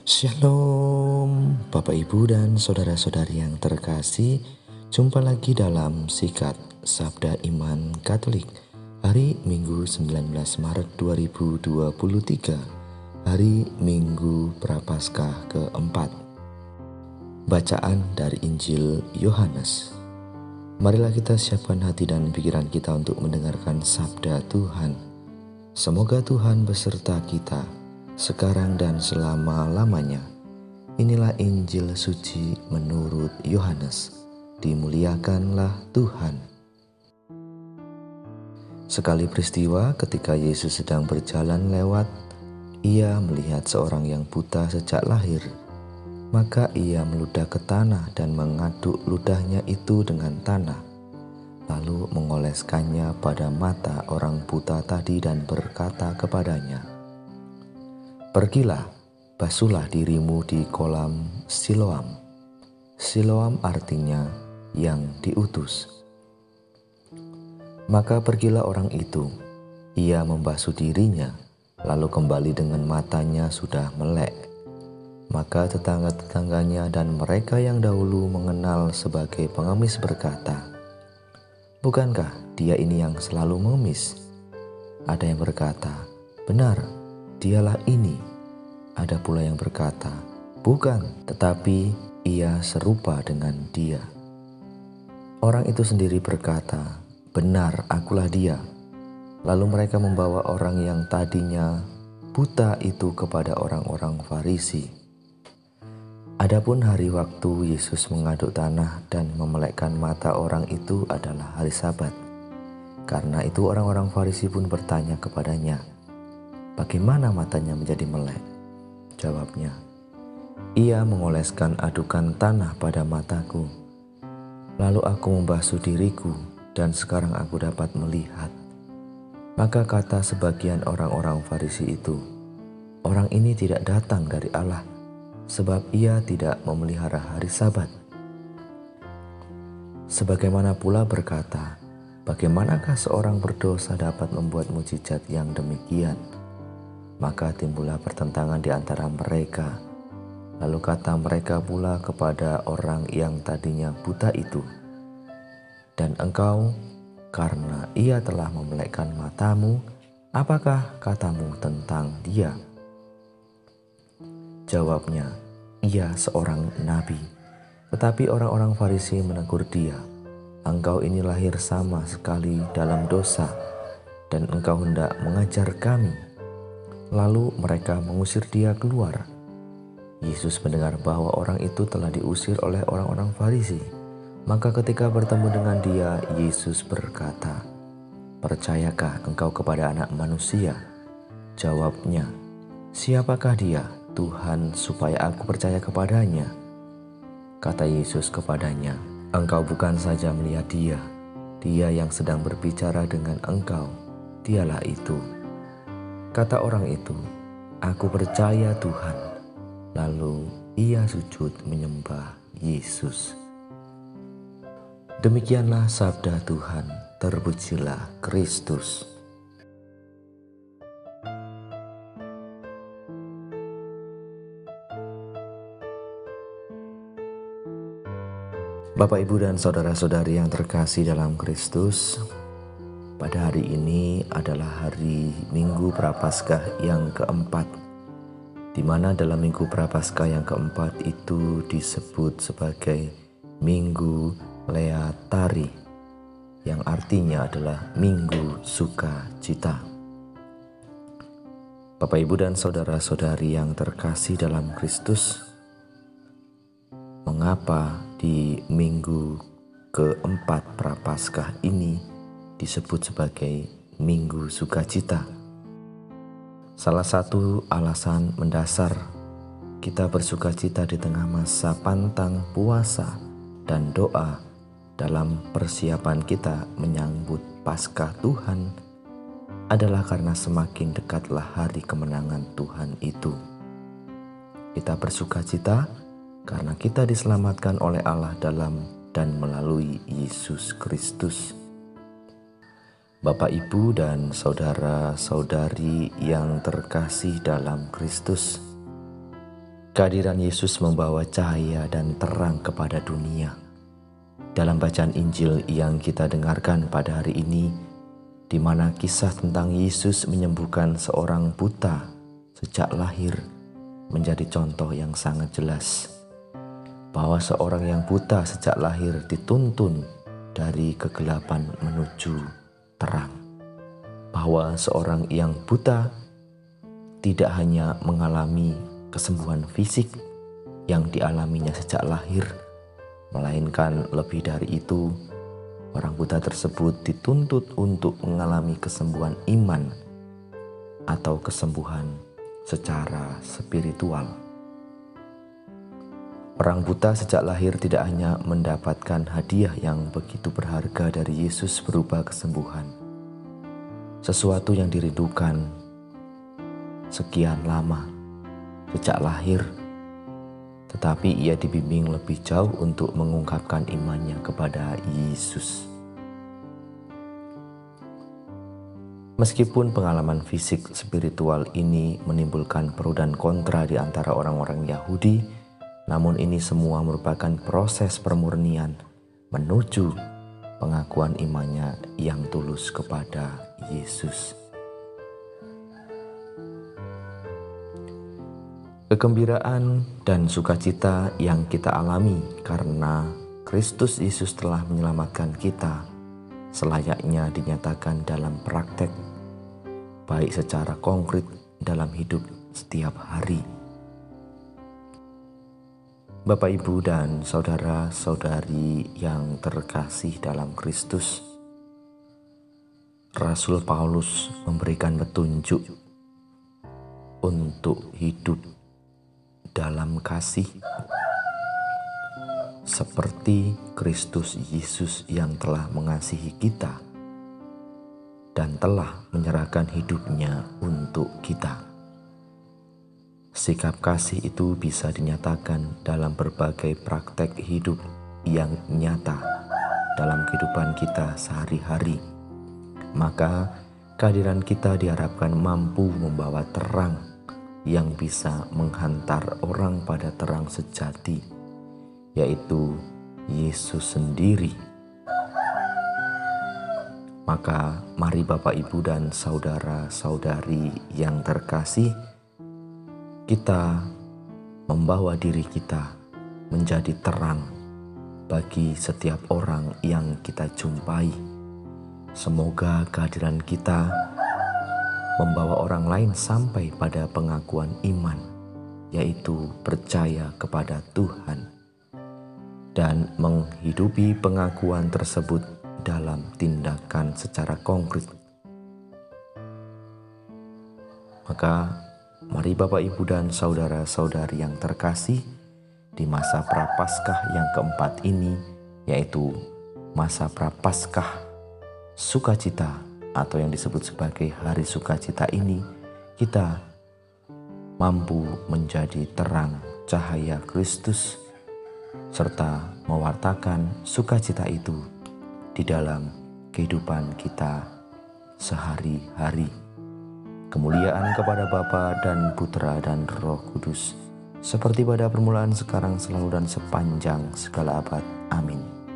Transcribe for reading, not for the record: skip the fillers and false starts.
Shalom Bapak Ibu dan saudara-saudari yang terkasih. Jumpa lagi dalam Sikat Sabda Iman Katolik. Hari Minggu 19 Maret 2023, hari Minggu Prapaskah keempat. Bacaan dari Injil Yohanes. Marilah kita siapkan hati dan pikiran kita untuk mendengarkan sabda Tuhan. Semoga Tuhan beserta kita sekarang dan selama-lamanya. Inilah Injil suci menurut Yohanes. Dimuliakanlah Tuhan. Sekali peristiwa ketika Yesus sedang berjalan lewat, ia melihat seorang yang buta sejak lahir. Maka ia meludah ke tanah dan mengaduk ludahnya itu dengan tanah, lalu mengoleskannya pada mata orang buta tadi dan berkata kepadanya, "Pergilah, basuhlah dirimu di kolam Siloam." Siloam artinya yang diutus. Maka pergilah orang itu, ia membasuh dirinya, lalu kembali dengan matanya sudah melek. Maka tetangga-tetangganya dan mereka yang dahulu mengenal sebagai pengemis berkata, "Bukankah dia ini yang selalu mengemis?" Ada yang berkata, "Benar, dialah ini." Ada pula yang berkata, "Bukan, tetapi ia serupa dengan dia." Orang itu sendiri berkata, "Benar, akulah dia." Lalu mereka membawa orang yang tadinya buta itu kepada orang-orang Farisi. Adapun hari waktu Yesus mengaduk tanah dan memelekkan mata orang itu adalah hari Sabat. Karena itu orang-orang Farisi pun bertanya kepadanya, "Bagaimana matanya menjadi melek?" Jawabnya, "Ia mengoleskan adukan tanah pada mataku. Lalu aku membasuh diriku dan sekarang aku dapat melihat." Maka kata sebagian orang-orang Farisi itu, "Orang ini tidak datang dari Allah, sebab ia tidak memelihara hari Sabat." Sebagaimana pula berkata, "Bagaimanakah seorang berdosa dapat membuat mukjizat yang demikian?" Maka timbullah pertentangan di antara mereka. Lalu kata mereka pula kepada orang yang tadinya buta itu, "Dan engkau, karena ia telah memelekkan matamu, apakah katamu tentang dia?" Jawabnya, "Ia seorang nabi." Tetapi orang-orang Farisi menegur dia, "Engkau ini lahir sama sekali dalam dosa, dan engkau hendak mengajar kami." Lalu mereka mengusir dia keluar. Yesus mendengar bahwa orang itu telah diusir oleh orang-orang Farisi. Maka ketika bertemu dengan dia, Yesus berkata, "Percayakah engkau kepada Anak Manusia?" Jawabnya, "Siapakah dia, Tuhan, supaya aku percaya kepadanya?" Kata Yesus kepadanya, "Engkau bukan saja melihat dia, dia yang sedang berbicara dengan engkau, dialah itu." Kata orang itu, "Aku percaya Tuhan." Lalu ia sujud menyembah Yesus. Demikianlah sabda Tuhan, terpujilah Kristus. Bapak, Ibu, dan saudara-saudari yang terkasih dalam Kristus, pada hari ini adalah hari Minggu Prapaskah yang keempat, di mana dalam Minggu Prapaskah yang keempat itu disebut sebagai Minggu Leatari, yang artinya adalah Minggu Sukacita. Bapak, Ibu, dan saudara-saudari yang terkasih dalam Kristus, mengapa di Minggu keempat Prapaskah ini disebut sebagai Minggu Sukacita? Salah satu alasan mendasar kita bersukacita di tengah masa pantang puasa dan doa dalam persiapan kita menyambut Paskah Tuhan adalah karena semakin dekatlah hari kemenangan Tuhan itu. Kita bersukacita karena kita diselamatkan oleh Allah dalam dan melalui Yesus Kristus. Bapak, Ibu, dan saudara-saudari yang terkasih dalam Kristus, Kehadiran Yesus membawa cahaya dan terang kepada dunia. Dalam bacaan Injil yang kita dengarkan pada hari ini, di mana kisah tentang Yesus menyembuhkan seorang buta sejak lahir menjadi contoh yang sangat jelas bahwa seorang yang buta sejak lahir dituntun dari kegelapan menuju terang. Bahwa seorang yang buta tidak hanya mengalami kesembuhan fisik yang dialaminya sejak lahir, melainkan lebih dari itu, orang buta tersebut dituntut untuk mengalami kesembuhan iman atau kesembuhan secara spiritual. Orang buta sejak lahir tidak hanya mendapatkan hadiah yang begitu berharga dari Yesus berupa kesembuhan, sesuatu yang dirindukan sekian lama sejak lahir, tetapi ia dibimbing lebih jauh untuk mengungkapkan imannya kepada Yesus. Meskipun pengalaman fisik spiritual ini menimbulkan pro dan kontra di antara orang-orang Yahudi, namun ini semua merupakan proses permurnian menuju pengakuan imannya yang tulus kepada Yesus. Kegembiraan dan sukacita yang kita alami karena Kristus Yesus telah menyelamatkan kita selayaknya dinyatakan dalam praktek, baik secara konkret dalam hidup setiap hari. Bapak, Ibu, dan saudara-saudari yang terkasih dalam Kristus, Rasul Paulus memberikan petunjuk untuk hidup dalam kasih seperti Kristus Yesus yang telah mengasihi kita dan telah menyerahkan hidupnya untuk kita. Sikap kasih itu bisa dinyatakan dalam berbagai praktek hidup yang nyata dalam kehidupan kita sehari-hari. Maka kehadiran kita diharapkan mampu membawa terang yang bisa menghantar orang pada terang sejati, yaitu Yesus sendiri. Maka mari Bapak, Ibu, dan saudara-saudari yang terkasih, kita membawa diri kita menjadi terang bagi setiap orang yang kita jumpai. Semoga kehadiran kita membawa orang lain sampai pada pengakuan iman, yaitu percaya kepada Tuhan, dan menghidupi pengakuan tersebut dalam tindakan secara konkret. Maka mari Bapak, Ibu, dan saudara-saudari yang terkasih, di masa Prapaskah yang keempat ini, yaitu masa Prapaskah sukacita atau yang disebut sebagai hari sukacita ini, kita mampu menjadi terang cahaya Kristus serta mewartakan sukacita itu di dalam kehidupan kita sehari-hari. Kemuliaan kepada Bapa dan Putra dan Roh Kudus, seperti pada permulaan, sekarang, selalu, dan sepanjang segala abad. Amin.